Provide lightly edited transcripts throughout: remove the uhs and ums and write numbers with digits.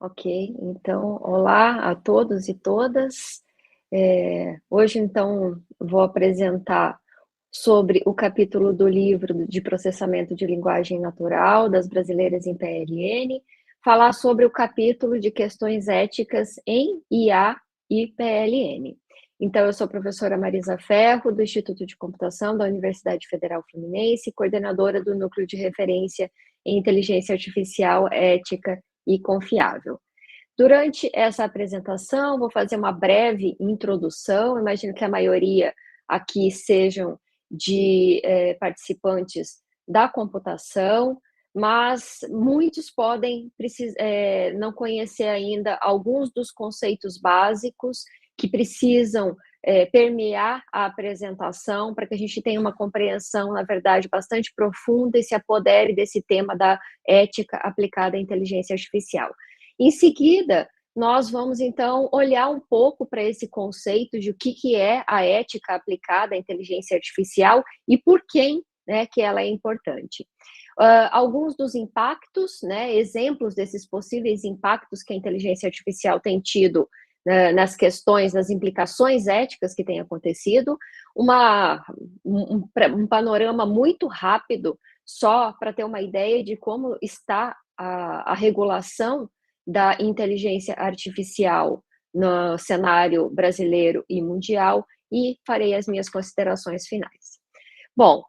Ok, então, olá a todos e todas. Hoje, então, vou apresentar sobre o capítulo do livro de processamento de linguagem natural das brasileiras em PLN, falar sobre o capítulo de questões éticas em IA e PLN. Então, eu sou a professora Marisa Ferro, do Instituto de Computação da Universidade Federal Fluminense, coordenadora do Núcleo de Referência em Inteligência Artificial, Ética e Confiável. Durante essa apresentação, vou fazer uma breve introdução. Imagino que a maioria aqui sejam de participantes da computação, mas muitos podem não conhecer ainda alguns dos conceitos básicos que precisam permear a apresentação para que a gente tenha uma compreensão, na verdade, bastante profunda e se apodere desse tema da ética aplicada à inteligência artificial. Em seguida, nós vamos, então, olhar um pouco para esse conceito de o que é a ética aplicada à inteligência artificial e por quem, né, que ela é importante. Alguns dos impactos, né, exemplos desses possíveis impactos que a inteligência artificial tem tido, né, nas questões, nas implicações éticas que têm acontecido, um panorama muito rápido, só para ter uma ideia de como está a regulação da inteligência artificial no cenário brasileiro e mundial, e farei as minhas considerações finais. Bom,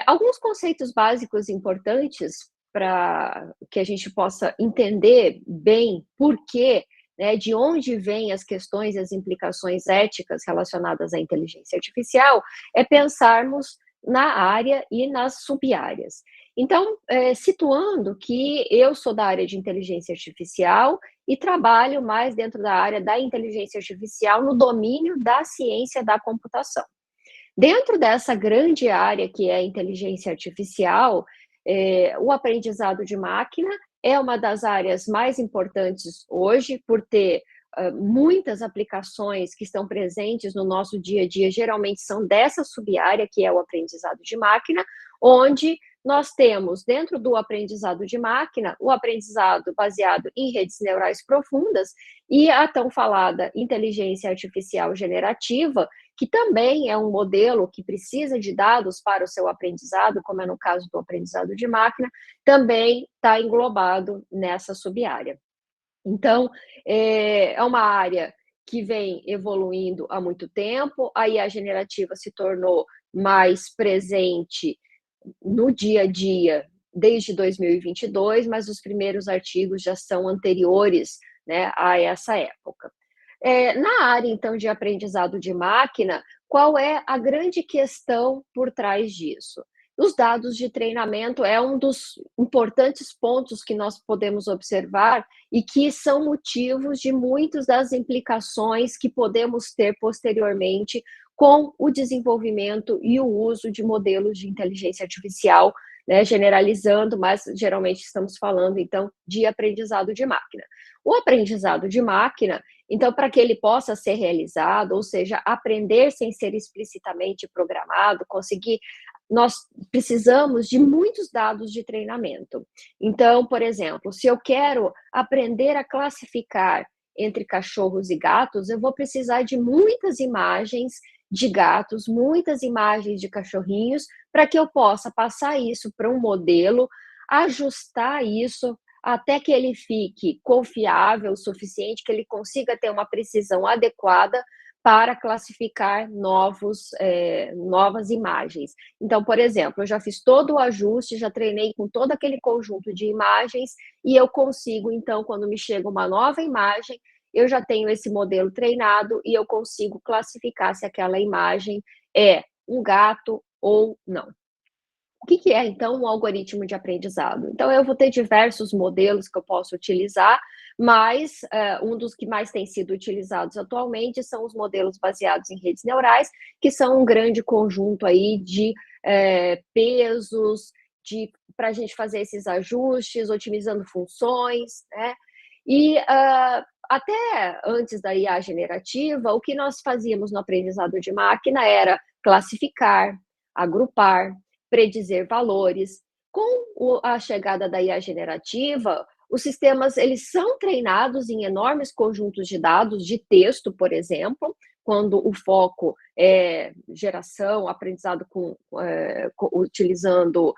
alguns conceitos básicos importantes para que a gente possa entender bem por quê, né, de onde vêm as questões e as implicações éticas relacionadas à inteligência artificial, é pensarmos na área e nas sub-áreas. Então, situando que eu sou da área de inteligência artificial e trabalho mais dentro da área da inteligência artificial no domínio da ciência da computação. Dentro dessa grande área que é a inteligência artificial, o aprendizado de máquina é uma das áreas mais importantes hoje, por ter muitas aplicações que estão presentes no nosso dia a dia, geralmente são dessa sub-área, que é o aprendizado de máquina, onde nós temos, dentro do aprendizado de máquina, o aprendizado baseado em redes neurais profundas e a tão falada inteligência artificial generativa, que também é um modelo que precisa de dados para o seu aprendizado, como é no caso do aprendizado de máquina, também está englobado nessa sub-área. Então, é uma área que vem evoluindo há muito tempo, a IA generativa se tornou mais presente no dia a dia desde 2022, mas os primeiros artigos já são anteriores, né, a essa época. Na área, então, de aprendizado de máquina, qual é a grande questão por trás disso? Os dados de treinamento é um dos importantes pontos que nós podemos observar e que são motivos de muitas das implicações que podemos ter posteriormente com o desenvolvimento e o uso de modelos de inteligência artificial, né, generalizando, mas geralmente estamos falando, então, de aprendizado de máquina. O aprendizado de máquina, então, para que ele possa ser realizado, ou seja, aprender sem ser explicitamente programado, conseguir, nós precisamos de muitos dados de treinamento. Então, por exemplo, se eu quero aprender a classificar entre cachorros e gatos, eu vou precisar de muitas imagens de gatos, muitas imagens de cachorrinhos, para que eu possa passar isso para um modelo, ajustar isso até que ele fique confiável o suficiente, que ele consiga ter uma precisão adequada para classificar novas imagens. Então, por exemplo, eu já fiz todo o ajuste, já treinei com todo aquele conjunto de imagens e eu consigo, então, quando me chega uma nova imagem, eu já tenho esse modelo treinado e eu consigo classificar se aquela imagem é um gato ou não. O que é, então, um algoritmo de aprendizado? Então, eu vou ter diversos modelos que eu posso utilizar, mas um dos que mais tem sido utilizados atualmente são os modelos baseados em redes neurais, que são um grande conjunto aí de pesos, para a gente fazer esses ajustes, otimizando funções, né? E até antes da IA generativa, o que nós fazíamos no aprendizado de máquina era classificar, agrupar, predizer valores. Com a chegada da IA generativa, os sistemas eles são treinados em enormes conjuntos de dados, de texto, por exemplo, quando o foco é geração, aprendizado utilizando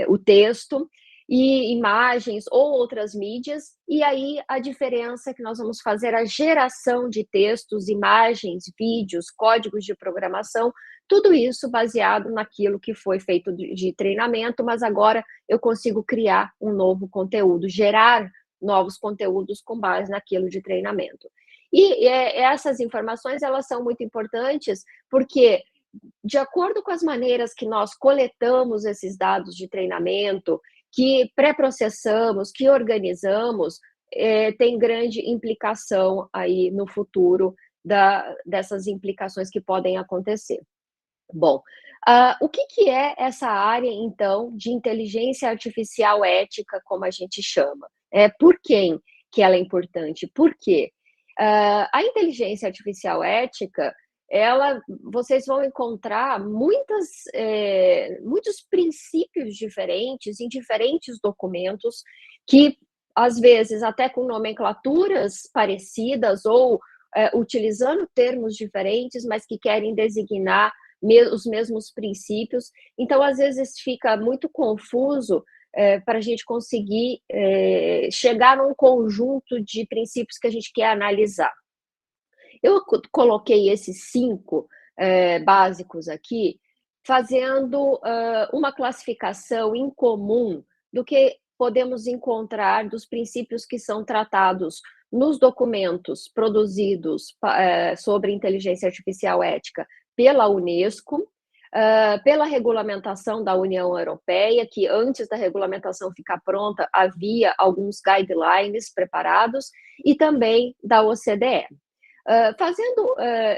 o texto, e imagens ou outras mídias, e aí a diferença é que nós vamos fazer a geração de textos, imagens, vídeos, códigos de programação, tudo isso baseado naquilo que foi feito de treinamento, mas agora eu consigo criar um novo conteúdo, gerar novos conteúdos com base naquilo de treinamento. E essas informações, elas são muito importantes, porque de acordo com as maneiras que nós coletamos esses dados de treinamento, que pré-processamos, que organizamos, tem grande implicação aí no futuro dessas implicações que podem acontecer. Bom, o que é essa área, então, de inteligência artificial ética, como a gente chama? Por quem que ela é importante? Por quê? A inteligência artificial ética, vocês vão encontrar muitos princípios diferentes em diferentes documentos que, às vezes, até com nomenclaturas parecidas ou utilizando termos diferentes, mas que querem designar os mesmos princípios. Então, às vezes, fica muito confuso para a gente conseguir chegar num conjunto de princípios que a gente quer analisar. Eu coloquei esses 5 básicos aqui, fazendo uma classificação em comum do que podemos encontrar dos princípios que são tratados nos documentos produzidos sobre inteligência artificial ética pela Unesco, pela regulamentação da União Europeia, que antes da regulamentação ficar pronta, havia alguns guidelines preparados, e também da OCDE.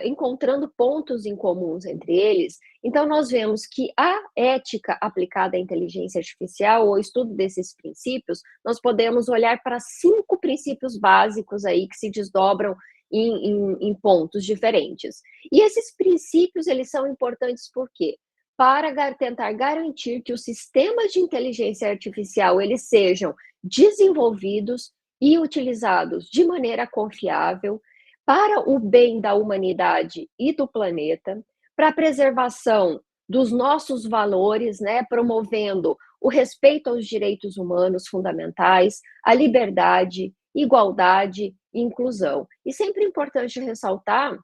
Encontrando pontos em comuns entre eles, então nós vemos que a ética aplicada à inteligência artificial, ou estudo desses princípios, nós podemos olhar para 5 princípios básicos aí que se desdobram em pontos diferentes. E esses princípios, eles são importantes por quê? Para tentar garantir que os sistemas de inteligência artificial, eles sejam desenvolvidos e utilizados de maneira confiável, para o bem da humanidade e do planeta, para a preservação dos nossos valores, né, promovendo o respeito aos direitos humanos fundamentais, a liberdade, igualdade e inclusão. E sempre é importante ressaltar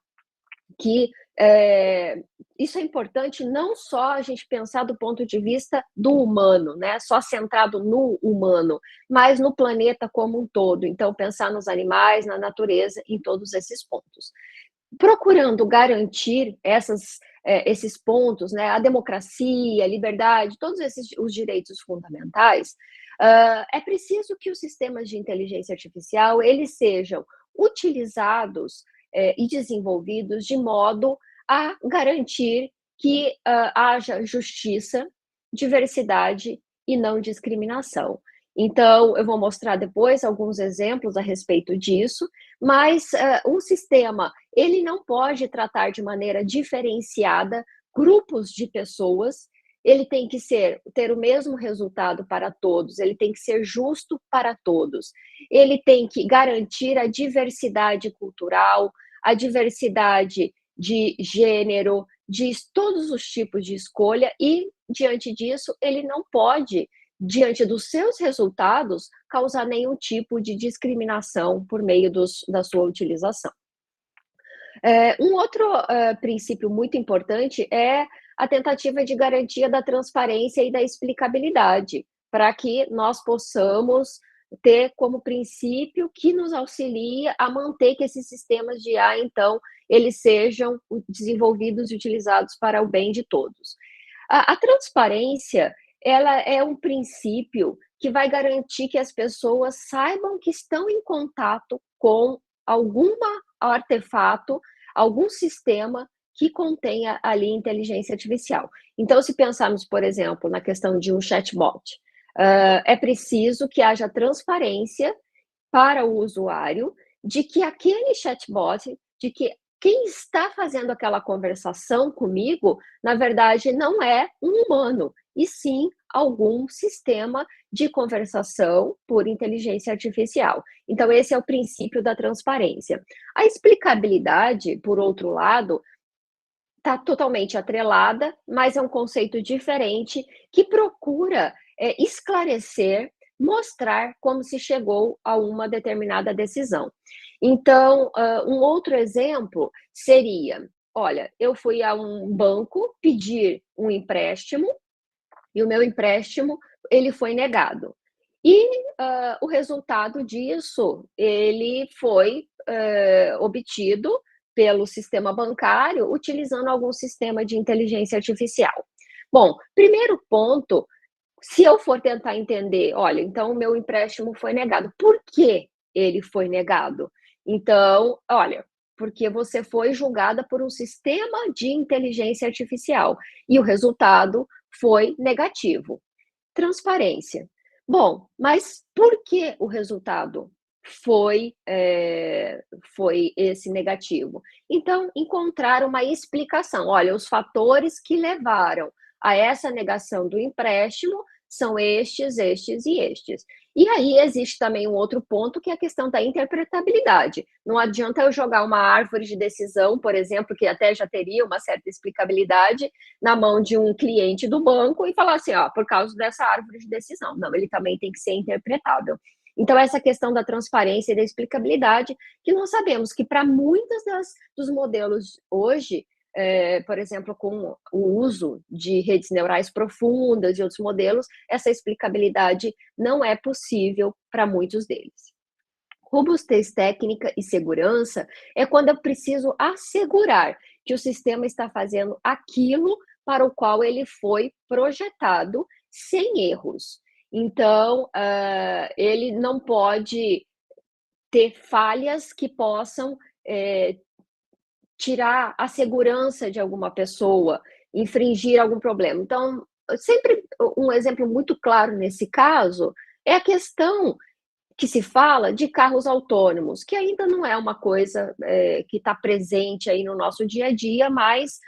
que isso é importante não só a gente pensar do ponto de vista do humano, né, só centrado no humano, mas no planeta como um todo. Então, pensar nos animais, na natureza, em todos esses pontos. Procurando garantir esses pontos, né, a democracia, a liberdade, todos os direitos fundamentais, é preciso que os sistemas de inteligência artificial eles sejam utilizados e desenvolvidos de modo a garantir que haja justiça, diversidade e não discriminação. Então, eu vou mostrar depois alguns exemplos a respeito disso, mas um sistema, ele não pode tratar de maneira diferenciada grupos de pessoas, ele tem que ter o mesmo resultado para todos, ele tem que ser justo para todos, ele tem que garantir a diversidade cultural, a diversidade de gênero, de todos os tipos de escolha e, diante disso, ele não pode, diante dos seus resultados, causar nenhum tipo de discriminação por meio da sua utilização. Um outro princípio muito importante é a tentativa de garantia da transparência e da explicabilidade, para que nós possamos ter como princípio que nos auxilia a manter que esses sistemas de IA, então, eles sejam desenvolvidos e utilizados para o bem de todos. A transparência, ela é um princípio que vai garantir que as pessoas saibam que estão em contato com algum artefato, algum sistema que contenha ali inteligência artificial. Então, se pensarmos, por exemplo, na questão de um chatbot, é preciso que haja transparência para o usuário de que aquele chatbot, de que quem está fazendo aquela conversação comigo, na verdade, não é um humano, e sim algum sistema de conversação por inteligência artificial. Então, esse é o princípio da transparência. A explicabilidade, por outro lado, está totalmente atrelada, mas é um conceito diferente que procura esclarecer, mostrar como se chegou a uma determinada decisão. Então, um outro exemplo seria: olha, eu fui a um banco pedir um empréstimo e o meu empréstimo ele foi negado. E o resultado disso ele foi obtido pelo sistema bancário utilizando algum sistema de inteligência artificial. Bom, primeiro ponto, se eu for tentar entender, olha, então o meu empréstimo foi negado, por que ele foi negado? Então, olha, porque você foi julgada por um sistema de inteligência artificial e o resultado foi negativo. Transparência. Bom, mas por que o resultado foi esse negativo? Então, encontrar uma explicação. Olha, os fatores que levaram a essa negação do empréstimo são estes, estes e estes. E aí existe também um outro ponto, que é a questão da interpretabilidade. Não adianta eu jogar uma árvore de decisão, por exemplo, que até já teria uma certa explicabilidade, na mão de um cliente do banco e falar assim, ó, por causa dessa árvore de decisão. Não, ele também tem que ser interpretável. Então, essa questão da transparência e da explicabilidade, que nós sabemos que para muitos dos modelos hoje, por exemplo, com o uso de redes neurais profundas e outros modelos, essa explicabilidade não é possível para muitos deles. Robustez técnica e segurança é quando eu preciso assegurar que o sistema está fazendo aquilo para o qual ele foi projetado, sem erros. Então, ele não pode ter falhas que possam tirar a segurança de alguma pessoa, infringir algum problema. Então, sempre um exemplo muito claro nesse caso é a questão que se fala de carros autônomos, que ainda não é uma coisa que está presente aí no nosso dia a dia, mas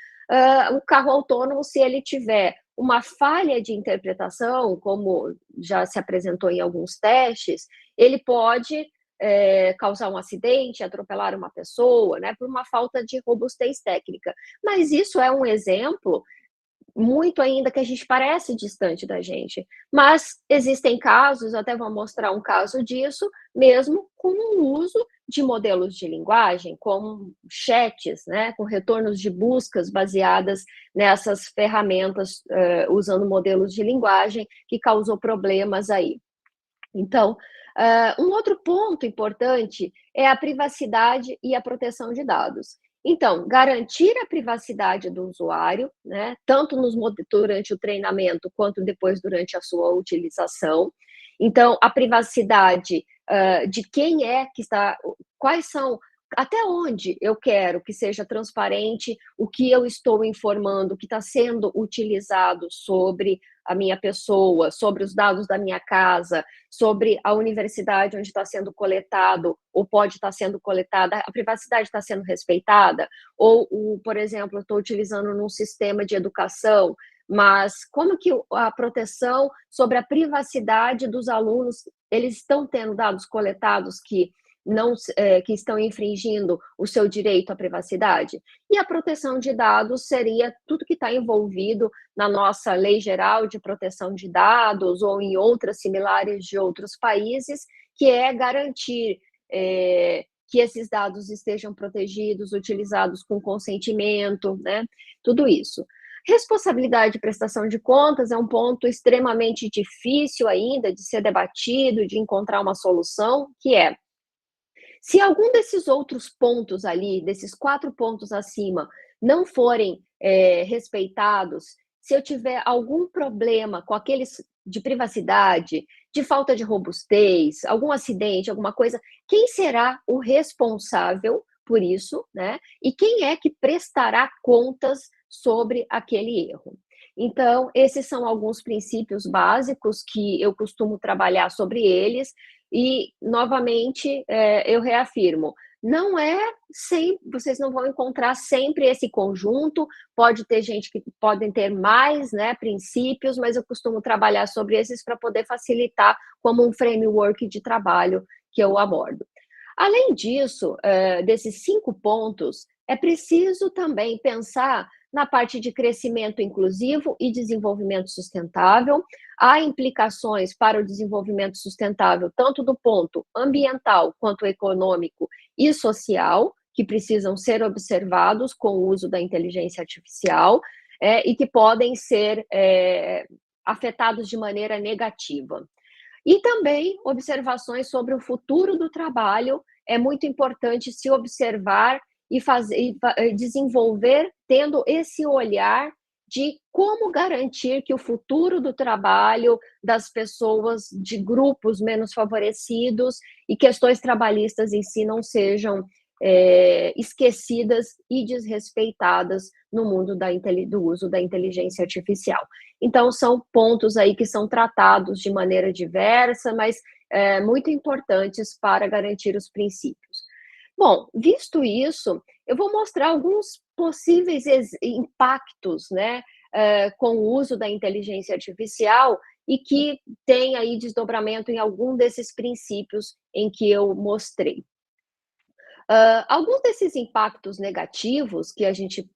o carro autônomo, se ele tiver uma falha de interpretação, como já se apresentou em alguns testes, ele pode causar um acidente, atropelar uma pessoa, né, por uma falta de robustez técnica. Mas isso é um exemplo muito ainda que a gente parece distante da gente, mas existem casos, até vou mostrar um caso disso, mesmo com o uso de modelos de linguagem, como chats, né, com retornos de buscas baseadas nessas ferramentas, usando modelos de linguagem, que causou problemas aí. Então, um outro ponto importante é a privacidade e a proteção de dados. Então, garantir a privacidade do usuário, né, tanto durante o treinamento quanto depois durante a sua utilização. Então, a privacidade de quem é que está, quais são, até onde eu quero que seja transparente o que eu estou informando, que está sendo utilizado sobre a minha pessoa, sobre os dados da minha casa, sobre a universidade onde está sendo coletado ou pode estar sendo coletada, a privacidade está sendo respeitada? Ou, por exemplo, eu estou utilizando num sistema de educação, mas como que a proteção sobre a privacidade dos alunos, eles estão tendo dados coletados que não, que estão infringindo o seu direito à privacidade? E a proteção de dados seria tudo que está envolvido na nossa Lei Geral de Proteção de Dados ou em outras similares de outros países, que é garantir que esses dados estejam protegidos, utilizados com consentimento, né? Tudo isso. Responsabilidade de prestação de contas é um ponto extremamente difícil ainda de ser debatido, de encontrar uma solução, que é: se algum desses outros pontos ali, desses 4 pontos acima, não forem respeitados, se eu tiver algum problema com aqueles de privacidade, de falta de robustez, algum acidente, alguma coisa, quem será o responsável por isso, né? E quem é que prestará contas sobre aquele erro? Então, esses são alguns princípios básicos que eu costumo trabalhar sobre eles e, novamente, eu reafirmo, não é sempre, vocês não vão encontrar sempre esse conjunto, pode ter gente que podem ter mais, né, princípios, mas eu costumo trabalhar sobre esses para poder facilitar como um framework de trabalho que eu abordo. Além disso, desses 5 pontos, é preciso também pensar na parte de crescimento inclusivo e desenvolvimento sustentável. Há implicações para o desenvolvimento sustentável, tanto do ponto ambiental, quanto econômico e social, que precisam ser observados com o uso da inteligência artificial, e que podem ser afetados de maneira negativa. E também observações sobre o futuro do trabalho, é muito importante se observar e fazer e desenvolver tendo esse olhar de como garantir que o futuro do trabalho das pessoas de grupos menos favorecidos e questões trabalhistas em si não sejam esquecidas e desrespeitadas no mundo do uso da inteligência artificial. Então, são pontos aí que são tratados de maneira diversa, mas muito importantes para garantir os princípios. Bom, visto isso, eu vou mostrar alguns possíveis impactos, né, com o uso da inteligência artificial e que tem aí desdobramento em algum desses princípios em que eu mostrei. Alguns desses impactos negativos que a gente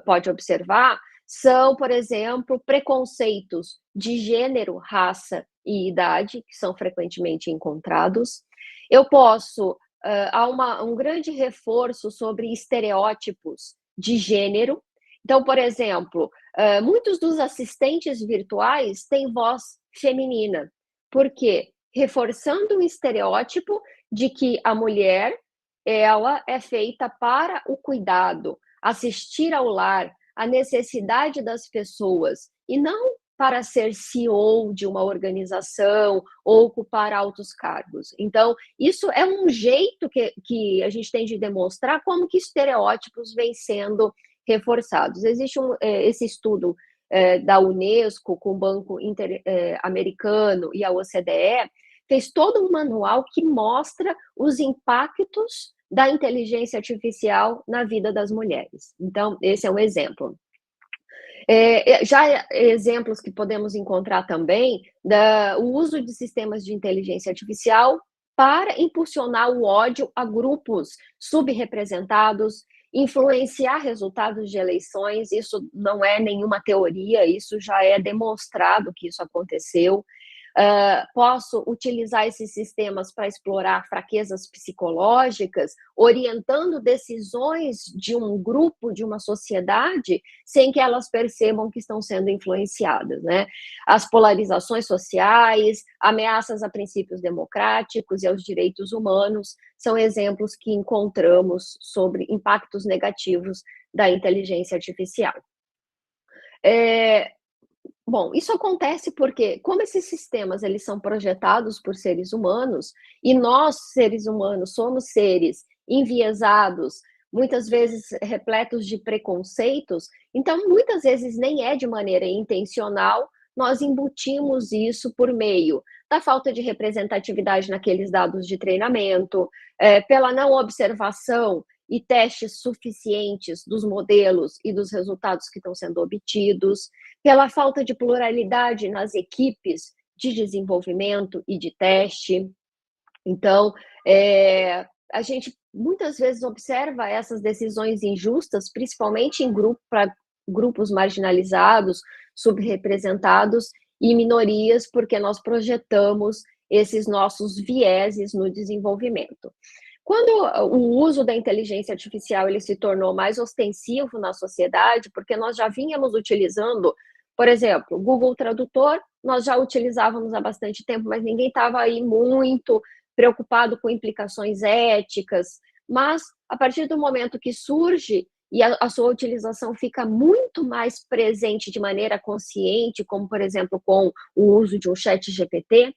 pode observar são, por exemplo, preconceitos de gênero, raça e idade, que são frequentemente encontrados. Eu posso, há um grande reforço sobre estereótipos de gênero. Então, por exemplo, muitos dos assistentes virtuais têm voz feminina. Por quê? Reforçando o estereótipo de que a mulher ela é feita para o cuidado, assistir ao lar, a necessidade das pessoas, e não para ser CEO de uma organização ou ocupar altos cargos. Então, isso é um jeito que a gente tem de demonstrar como que estereótipos vêm sendo reforçados. Existe esse estudo da Unesco com o Banco Interamericano e a OCDE, fez todo um manual que mostra os impactos da inteligência artificial na vida das mulheres. Então, esse é um exemplo. Já exemplos que podemos encontrar também, o uso de sistemas de inteligência artificial para impulsionar o ódio a grupos subrepresentados, influenciar resultados de eleições, isso não é nenhuma teoria, isso já é demonstrado que isso aconteceu. Posso utilizar esses sistemas para explorar fraquezas psicológicas, orientando decisões de um grupo, de uma sociedade, sem que elas percebam que estão sendo influenciadas, né? As polarizações sociais, ameaças a princípios democráticos e aos direitos humanos são exemplos que encontramos sobre impactos negativos da inteligência artificial. Bom, isso acontece porque, como esses sistemas eles são projetados por seres humanos, e nós, seres humanos, somos seres enviesados, muitas vezes repletos de preconceitos, então muitas vezes nem é de maneira intencional, nós embutimos isso por meio da falta de representatividade naqueles dados de treinamento, pela não observação e testes suficientes dos modelos e dos resultados que estão sendo obtidos, pela falta de pluralidade nas equipes de desenvolvimento e de teste. Então, a gente muitas vezes observa essas decisões injustas, principalmente em para grupos marginalizados, subrepresentados e minorias, porque nós projetamos esses nossos vieses no desenvolvimento. Quando o uso da inteligência artificial ele se tornou mais ostensivo na sociedade, porque nós já vínhamos utilizando, por exemplo, o Google Tradutor, nós já utilizávamos há bastante tempo, mas ninguém estava aí muito preocupado com implicações éticas, mas a partir do momento que surge e a sua utilização fica muito mais presente de maneira consciente, como, por exemplo, com o uso de um chat GPT,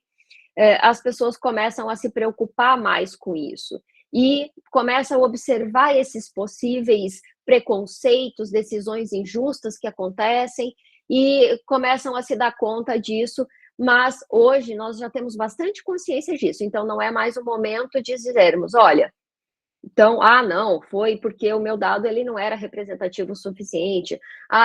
as pessoas começam a se preocupar mais com isso e começam a observar esses possíveis preconceitos, decisões injustas que acontecem e começam a se dar conta disso, mas hoje nós já temos bastante consciência disso, então não é mais o momento de dizermos, olha, Então, não, foi porque o meu dado ele não era representativo o suficiente.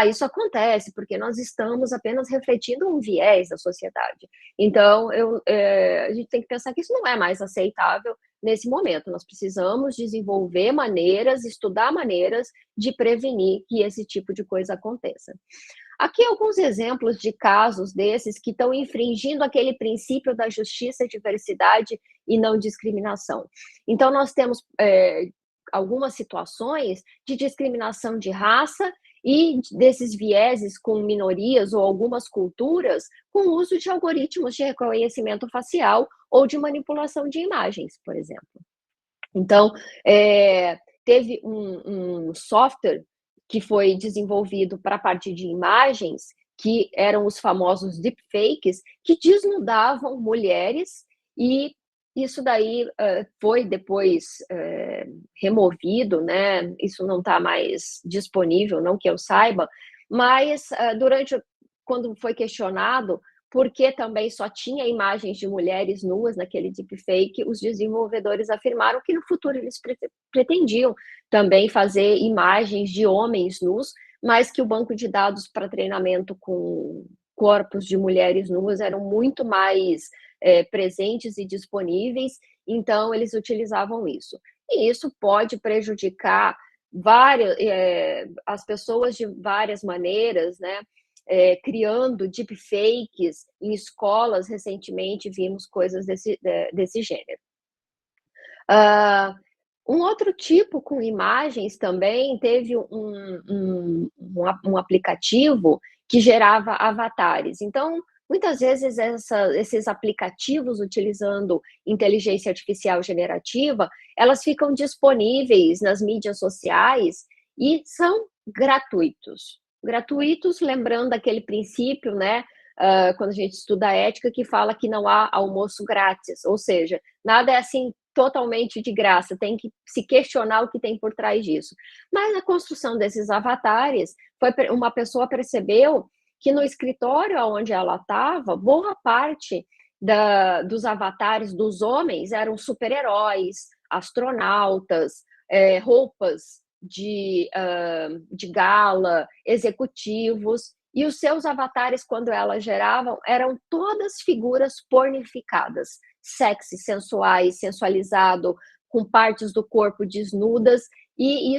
Isso acontece porque nós estamos apenas refletindo um viés da sociedade. Então, a gente tem que pensar que isso não é mais aceitável nesse momento. Nós precisamos desenvolver maneiras, estudar maneiras de prevenir que esse tipo de coisa aconteça. Aqui alguns exemplos de casos desses que estão infringindo aquele princípio da justiça, diversidade e não discriminação. Então, nós temos algumas situações de discriminação de raça e desses vieses com minorias ou algumas culturas com o uso de algoritmos de reconhecimento facial ou de manipulação de imagens, por exemplo. Então, teve um software que foi desenvolvido para a parte de imagens, que eram os famosos deepfakes, que desnudavam mulheres, e isso daí foi depois removido, né? Isso não está mais disponível, não que eu saiba, mas quando foi questionado porque também só tinha imagens de mulheres nuas naquele deepfake, os desenvolvedores afirmaram que no futuro eles pretendiam também fazer imagens de homens nus, mas que o banco de dados para treinamento com corpos de mulheres nuas eram muito mais presentes e disponíveis, então eles utilizavam isso. E isso pode prejudicar as pessoas de várias maneiras, né? Criando deepfakes em escolas, recentemente vimos coisas desse gênero. Um outro tipo com imagens também teve um aplicativo que gerava avatares. Então, muitas vezes esses aplicativos utilizando inteligência artificial generativa, elas ficam disponíveis nas mídias sociais e são gratuitos. Gratuitos, lembrando aquele princípio, né? Quando a gente estuda ética, que fala que não há almoço grátis, ou seja, nada é assim totalmente de graça, tem que se questionar o que tem por trás disso. Mas a construção desses avatares, uma pessoa percebeu que no escritório onde ela estava, boa parte dos avatares dos homens eram super-heróis, astronautas, roupas de gala, executivos, e os seus avatares, quando elas geravam, eram todas figuras pornificadas, sexy, sensuais, sensualizado, com partes do corpo desnudas, e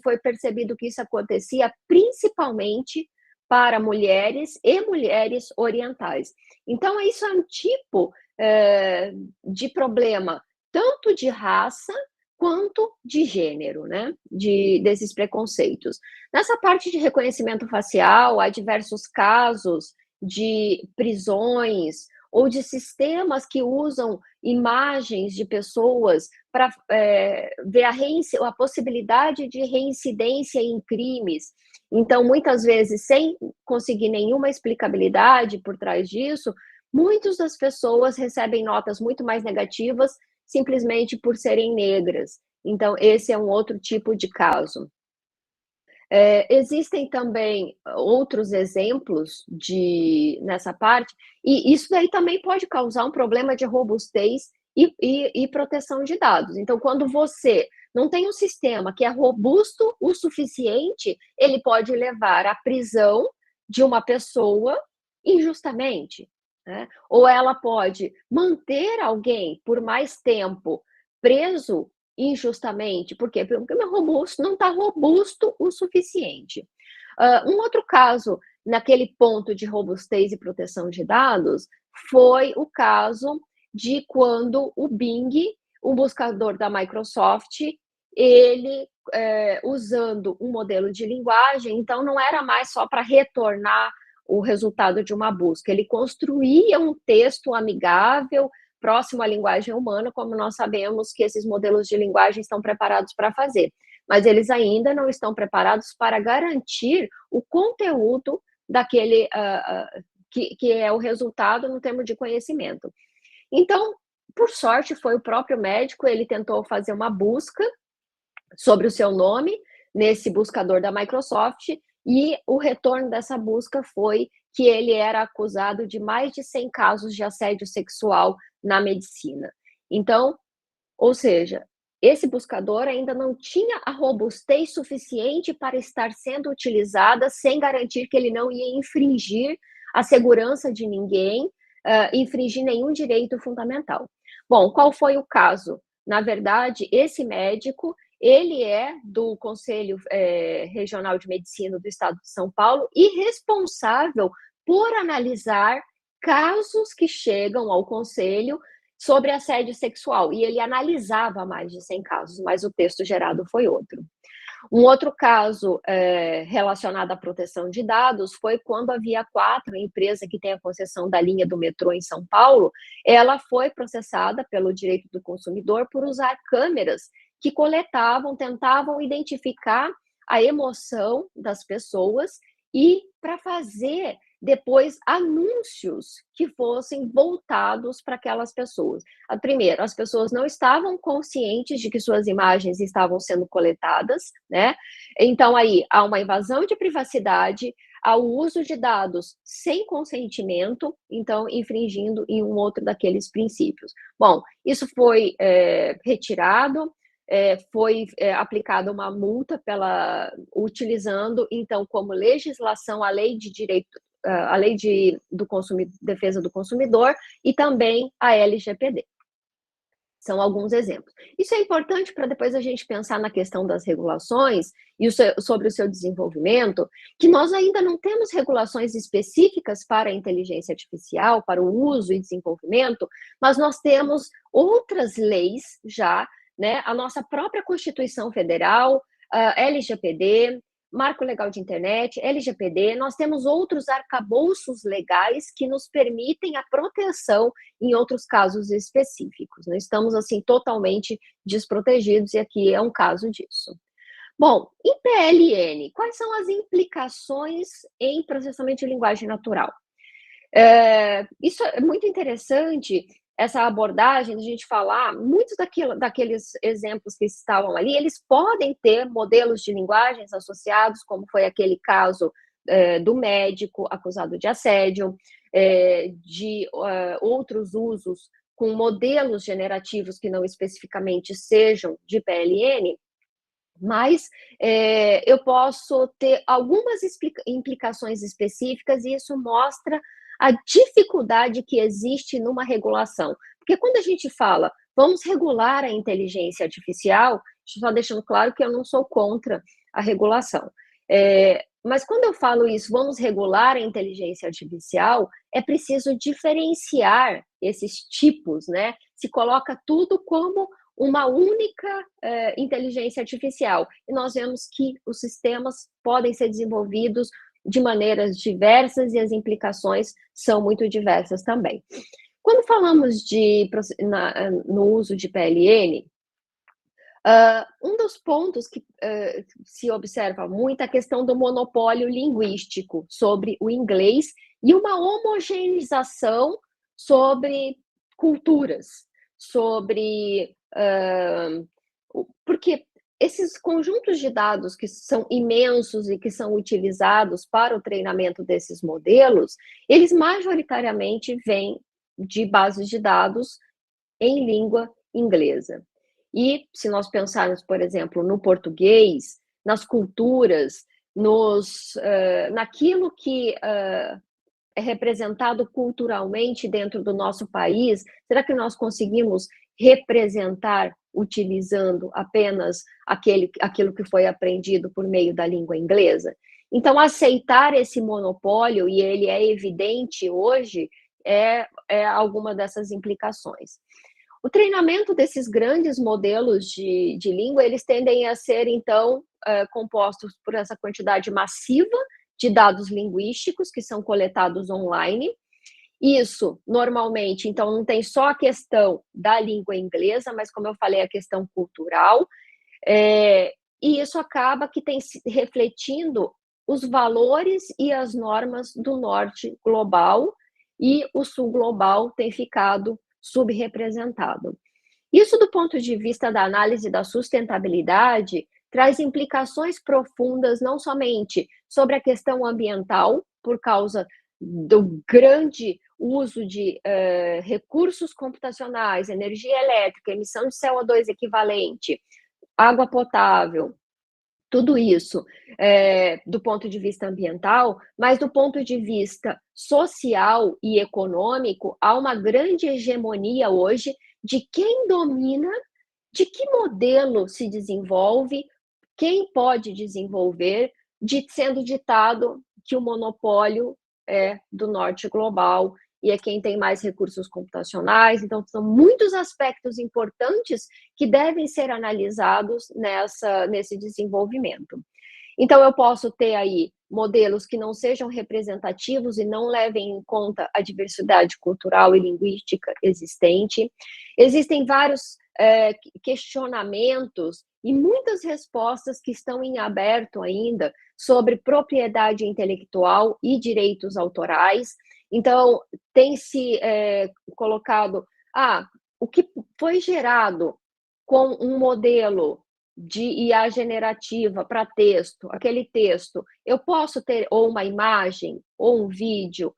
foi percebido que isso acontecia principalmente para mulheres e mulheres orientais. Então, isso é um tipo de problema, tanto de raça quanto de gênero, né? Desses preconceitos. Nessa parte de reconhecimento facial, há diversos casos de prisões ou de sistemas que usam imagens de pessoas para ver a possibilidade de reincidência em crimes. Então, muitas vezes, sem conseguir nenhuma explicabilidade por trás disso, muitas das pessoas recebem notas muito mais negativas simplesmente por serem negras. Então, esse é um outro tipo de caso. Existem também outros exemplos nessa parte, e isso daí também pode causar um problema de robustez e proteção de dados. Então, quando você não tem um sistema que é robusto o suficiente, ele pode levar à prisão de uma pessoa injustamente, né? Ou ela pode manter alguém por mais tempo preso injustamente. Por quê? Porque o meu robusto não está robusto o suficiente. Um outro caso, naquele ponto de robustez e proteção de dados, foi o caso de quando o Bing, o buscador da Microsoft, ele usando um modelo de linguagem, então não era mais só para retornar o resultado de uma busca, ele construía um texto amigável, próximo à linguagem humana, como nós sabemos que esses modelos de linguagem estão preparados para fazer. Mas eles ainda não estão preparados para garantir o conteúdo daquele que é o resultado no termo de conhecimento. Então, por sorte, foi o próprio médico, ele tentou fazer uma busca sobre o seu nome nesse buscador da Microsoft, e o retorno dessa busca foi que ele era acusado de mais de 100 casos de assédio sexual na medicina. Então, ou seja, esse buscador ainda não tinha a robustez suficiente para estar sendo utilizada sem garantir que ele não ia infringir a segurança de ninguém, infringir nenhum direito fundamental. Bom, qual foi o caso? Na verdade, esse médico, ele é do Conselho Regional de Medicina do Estado de São Paulo e responsável por analisar casos que chegam ao conselho sobre assédio sexual, e ele analisava mais de 100 casos, mas o texto gerado foi outro. Um outro caso relacionado à proteção de dados foi quando a Via 4, a empresa que tem a concessão da linha do metrô em São Paulo, ela foi processada pelo direito do consumidor por usar câmeras que tentavam identificar a emoção das pessoas e para fazer depois anúncios que fossem voltados para aquelas pessoas. Primeiro, as pessoas não estavam conscientes de que suas imagens estavam sendo coletadas, né? Então, aí, há uma invasão de privacidade, há o uso de dados sem consentimento, então, infringindo em um outro daqueles princípios. Bom, isso foi retirado, foi aplicada uma multa utilizando, então, como legislação, a lei de direito, a lei defesa do consumidor e também a LGPD. São alguns exemplos. Isso é importante para depois a gente pensar na questão das regulações e sobre o seu desenvolvimento, que nós ainda não temos regulações específicas para a inteligência artificial, para o uso e desenvolvimento, mas nós temos outras leis já, né? A nossa própria Constituição Federal, LGPD, Marco Legal de Internet, LGPD, nós temos outros arcabouços legais que nos permitem a proteção em outros casos específicos. Não estamos, assim, totalmente desprotegidos, e aqui é um caso disso. Bom, em PLN, quais são as implicações em processamento de linguagem natural? Isso é muito interessante, essa abordagem de a gente falar, muitos daqueles exemplos que estavam ali, eles podem ter modelos de linguagens associados, como foi aquele caso do médico acusado de assédio, de outros usos com modelos generativos que não especificamente sejam de PLN, mas eu posso ter algumas implicações específicas, e isso mostra a dificuldade que existe numa regulação. Porque quando a gente fala, vamos regular a inteligência artificial, só deixando claro que eu não sou contra a regulação. Mas quando eu falo isso, vamos regular a inteligência artificial, é preciso diferenciar esses tipos, né? Se coloca tudo como uma única inteligência artificial. E nós vemos que os sistemas podem ser desenvolvidos de maneiras diversas e as implicações são muito diversas também. Quando falamos no uso de PLN, um dos pontos que se observa muito é a questão do monopólio linguístico sobre o inglês e uma homogeneização sobre culturas, porque esses conjuntos de dados que são imensos e que são utilizados para o treinamento desses modelos, eles majoritariamente vêm de bases de dados em língua inglesa. E se nós pensarmos, por exemplo, no português, nas culturas, naquilo que é representado culturalmente dentro do nosso país, será que nós conseguimos representar utilizando apenas aquilo que foi aprendido por meio da língua inglesa? Então, aceitar esse monopólio, e ele é evidente hoje, é alguma dessas implicações. O treinamento desses grandes modelos de língua, eles tendem a ser, então, compostos por essa quantidade massiva de dados linguísticos que são coletados online. Isso, normalmente, então, não tem só a questão da língua inglesa, mas, como eu falei, a questão cultural, e isso acaba que tem refletindo os valores e as normas do norte global, e o sul global tem ficado subrepresentado. Isso, do ponto de vista da análise da sustentabilidade, traz implicações profundas, não somente sobre a questão ambiental, por causa do grande uso de recursos computacionais, energia elétrica, emissão de CO2 equivalente, água potável, tudo isso, do ponto de vista ambiental, mas do ponto de vista social e econômico, há uma grande hegemonia hoje de quem domina, de que modelo se desenvolve, quem pode desenvolver, sendo ditado que o monopólio é do norte global e é quem tem mais recursos computacionais. Então, são muitos aspectos importantes que devem ser analisados nesse desenvolvimento. Então, eu posso ter aí modelos que não sejam representativos e não levem em conta a diversidade cultural e linguística existente. Existem vários questionamentos e muitas respostas que estão em aberto ainda sobre propriedade intelectual e direitos autorais. Então, tem se colocado, o que foi gerado com um modelo de IA generativa para texto, aquele texto, eu posso ter ou uma imagem, ou um vídeo,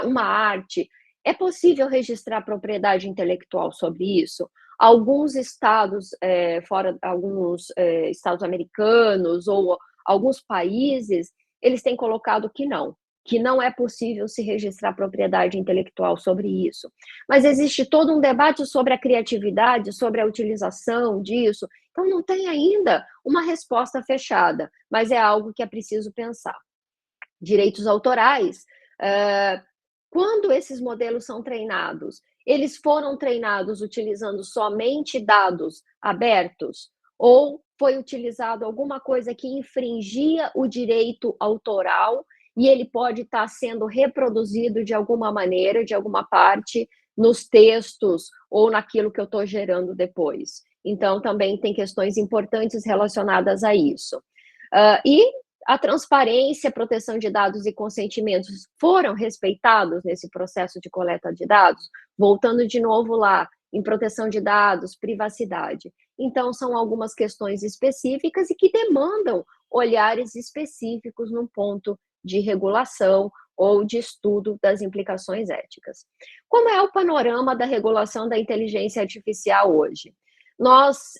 uma arte, é possível registrar propriedade intelectual sobre isso? Alguns estados, alguns estados americanos ou alguns países, eles têm colocado que não é possível se registrar propriedade intelectual sobre isso. Mas existe todo um debate sobre a criatividade, sobre a utilização disso. Então, não tem ainda uma resposta fechada, mas é algo que é preciso pensar. Direitos autorais, quando esses modelos são treinados, eles foram treinados utilizando somente dados abertos ou foi utilizado alguma coisa que infringia o direito autoral e ele pode estar sendo reproduzido de alguma maneira, de alguma parte, nos textos ou naquilo que eu estou gerando depois. Então, também tem questões importantes relacionadas a isso. E a transparência, proteção de dados e consentimentos foram respeitados nesse processo de coleta de dados? Voltando de novo lá, em proteção de dados, privacidade. Então, são algumas questões específicas e que demandam olhares específicos num ponto de regulação ou de estudo das implicações éticas. Como é o panorama da regulação da inteligência artificial hoje? Nós,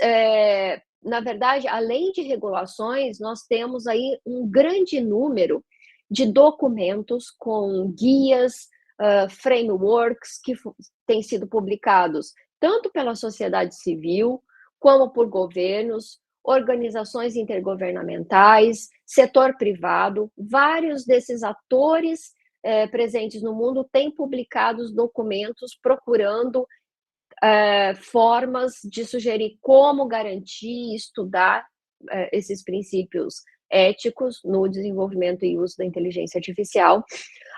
na verdade, além de regulações, nós temos aí um grande número de documentos com guias, frameworks que têm sido publicados tanto pela sociedade civil, como por governos, organizações intergovernamentais, setor privado. Vários desses atores presentes no mundo têm publicado documentos procurando formas de sugerir como garantir e estudar esses princípios éticos no desenvolvimento e uso da inteligência artificial.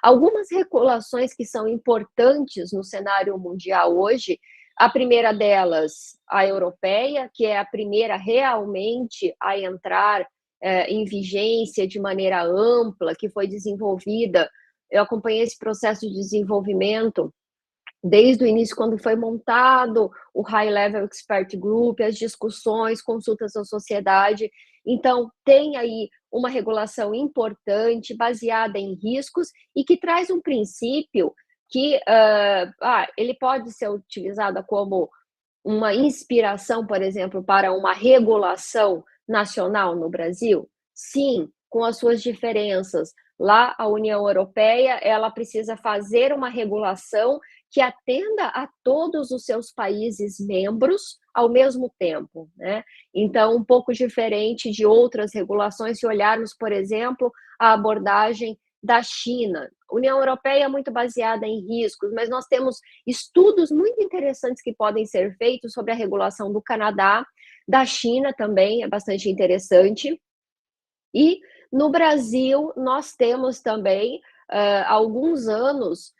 Algumas regulações que são importantes no cenário mundial hoje, a primeira delas, a europeia, que é a primeira realmente a entrar em vigência de maneira ampla, que foi desenvolvida. Eu acompanhei esse processo de desenvolvimento desde o início, quando foi montado o High Level Expert Group, as discussões, consultas à sociedade. Então, tem aí uma regulação importante, baseada em riscos, e que traz um princípio que ele pode ser utilizado como uma inspiração, por exemplo, para uma regulação nacional no Brasil? Sim, com as suas diferenças. Lá, a União Europeia, ela precisa fazer uma regulação que atenda a todos os seus países membros ao mesmo tempo, né? Então, um pouco diferente de outras regulações, se olharmos, por exemplo, a abordagem da China. A União Europeia é muito baseada em riscos, mas nós temos estudos muito interessantes que podem ser feitos sobre a regulação do Canadá, da China também, é bastante interessante. E no Brasil, nós temos também, há alguns anos,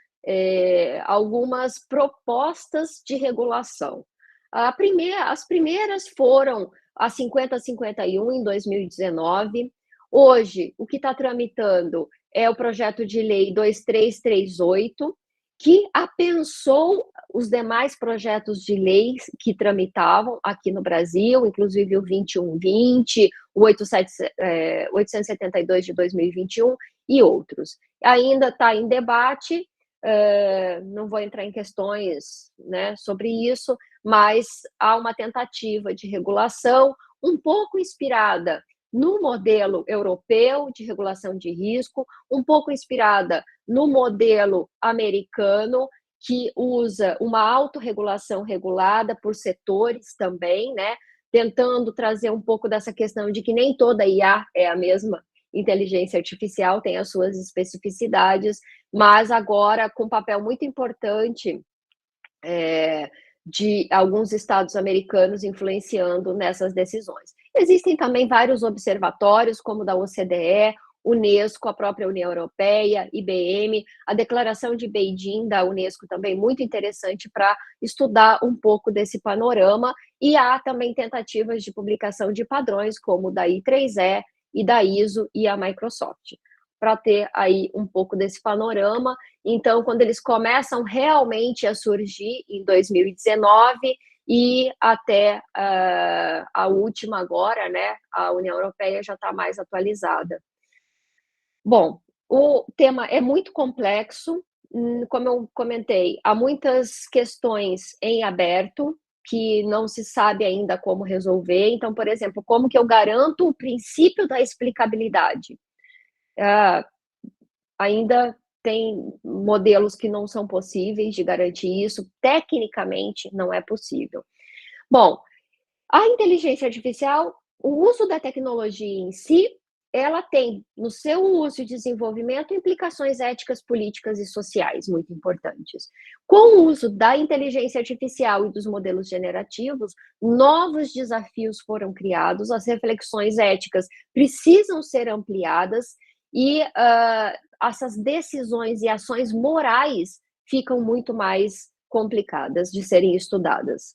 algumas propostas de regulação. As primeiras foram a 5051, em 2019. Hoje, o que está tramitando é o projeto de lei 2338, que apensou os demais projetos de lei que tramitavam aqui no Brasil, inclusive o 2120, o 872 de 2021, e outros. Ainda está em debate, não vou entrar em questões, né, sobre isso, mas há uma tentativa de regulação um pouco inspirada no modelo europeu de regulação de risco, um pouco inspirada no modelo americano, que usa uma autorregulação regulada por setores também, né, tentando trazer um pouco dessa questão de que nem toda IA é a mesma inteligência artificial, tem as suas especificidades, mas agora com um papel muito importante de alguns estados americanos influenciando nessas decisões. Existem também vários observatórios, como da OCDE, Unesco, a própria União Europeia, IBM, a Declaração de Beijing da Unesco também muito interessante para estudar um pouco desse panorama, e há também tentativas de publicação de padrões, como da I3E e da ISO e a Microsoft, para ter aí um pouco desse panorama. Então, quando eles começam realmente a surgir em 2019 e até a última agora, né, a União Europeia já está mais atualizada. Bom, o tema é muito complexo, como eu comentei, há muitas questões em aberto, que não se sabe ainda como resolver. Então, por exemplo, como que eu garanto o princípio da explicabilidade? Ainda tem modelos que não são possíveis de garantir isso, tecnicamente não é possível. Bom, a inteligência artificial, o uso da tecnologia em si, ela tem, no seu uso e desenvolvimento, implicações éticas, políticas e sociais muito importantes. Com o uso da inteligência artificial e dos modelos generativos, novos desafios foram criados, as reflexões éticas precisam ser ampliadas e essas decisões e ações morais ficam muito mais complicadas de serem estudadas.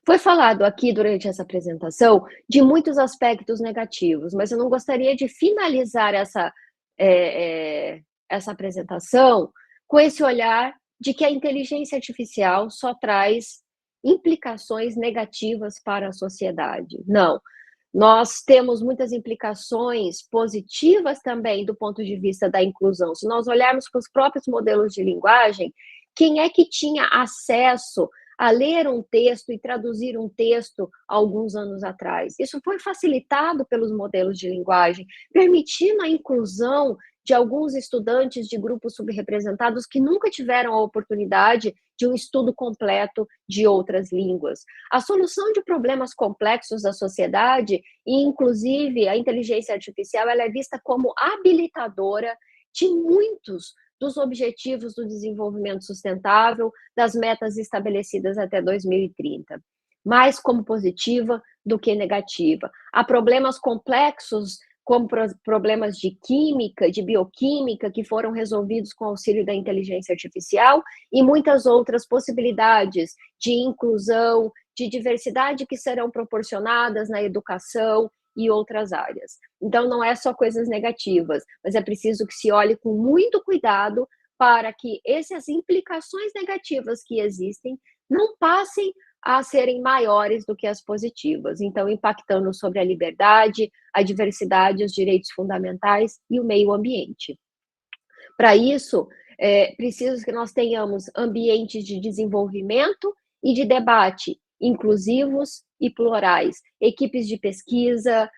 Foi falado aqui durante essa apresentação de muitos aspectos negativos, mas eu não gostaria de finalizar essa apresentação com esse olhar de que a inteligência artificial só traz implicações negativas para a sociedade. Não. Nós temos muitas implicações positivas também do ponto de vista da inclusão. Se nós olharmos para os próprios modelos de linguagem, quem é que tinha acesso a ler um texto e traduzir um texto alguns anos atrás? Isso foi facilitado pelos modelos de linguagem, permitindo a inclusão de alguns estudantes de grupos subrepresentados que nunca tiveram a oportunidade de um estudo completo de outras línguas. A solução de problemas complexos da sociedade, e inclusive a inteligência artificial, ela é vista como habilitadora de muitos dos objetivos do desenvolvimento sustentável, das metas estabelecidas até 2030, mais como positiva do que negativa. Há problemas complexos, como problemas de química, de bioquímica, que foram resolvidos com o auxílio da inteligência artificial, e muitas outras possibilidades de inclusão, de diversidade que serão proporcionadas na educação e outras áreas. Então, não é só coisas negativas, mas é preciso que se olhe com muito cuidado para que essas implicações negativas que existem não passem a serem maiores do que as positivas, então impactando sobre a liberdade, a diversidade, os direitos fundamentais e o meio ambiente. Para isso, é preciso que nós tenhamos ambientes de desenvolvimento e de debate inclusivos e plurais, equipes de pesquisa,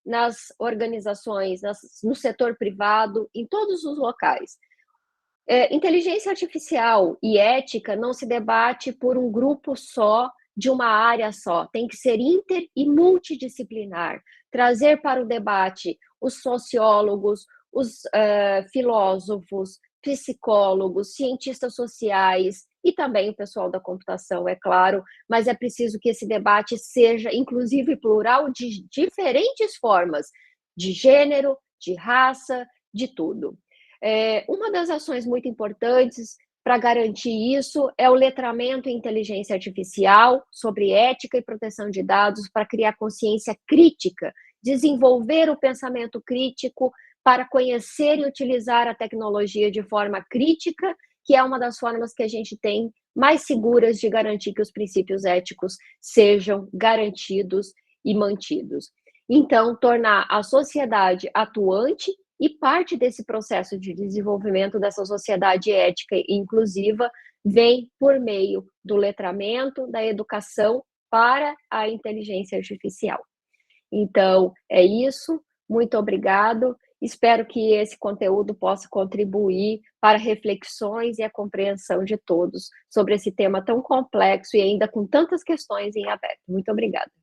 nas organizações, no setor privado, em todos os locais. Inteligência artificial e ética não se debate por um grupo só, de uma área só, tem que ser inter e multidisciplinar, trazer para o debate os sociólogos, os filósofos, psicólogos, cientistas sociais e também o pessoal da computação, é claro, mas é preciso que esse debate seja inclusivo e plural de diferentes formas, de gênero, de raça, de tudo. Uma das ações muito importantes para garantir isso é o letramento em inteligência artificial sobre ética e proteção de dados para criar consciência crítica, desenvolver o pensamento crítico para conhecer e utilizar a tecnologia de forma crítica, que é uma das formas que a gente tem mais seguras de garantir que os princípios éticos sejam garantidos e mantidos. Então, tornar a sociedade atuante E parte desse processo de desenvolvimento dessa sociedade ética e inclusiva vem por meio do letramento, da educação para a inteligência artificial. Então, é isso, muito obrigado, espero que esse conteúdo possa contribuir para reflexões e a compreensão de todos sobre esse tema tão complexo e ainda com tantas questões em aberto. Muito obrigada.